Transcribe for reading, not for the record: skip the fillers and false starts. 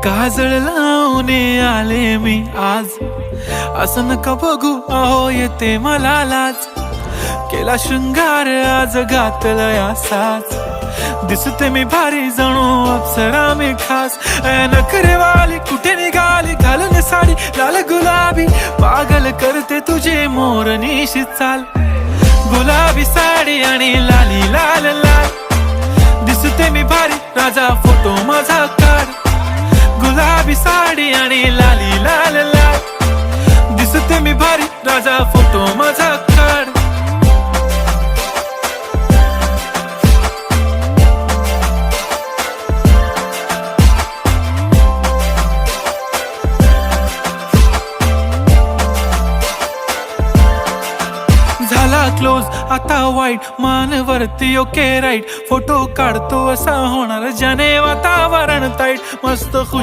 काजळ लावून आले मी आज, असं नका बघू अहो येते मला लाज. केला शृंगार आज घातला असाच, दिसते मी भारी जणू अप्सरा मी खास. नखरेवाली कुठे निघाली घालून साडी लाल गुलाबी, पागल करते तुझे मोरनीशी चाल. गुलाबी साडी आणि लाली लाल लाल, दिसते मी भारी राजा फोटो माझा काढ. गुलाबी साडी आणि लाली लाल लाल, दिसते मी भारी राजा फोटो माझा काढ. झाला क्लोज आता वाईट, मान वरती ओके राईट. फोटो काढतो असा होणार ज्याने वातावरण ताईट. मस्त खुश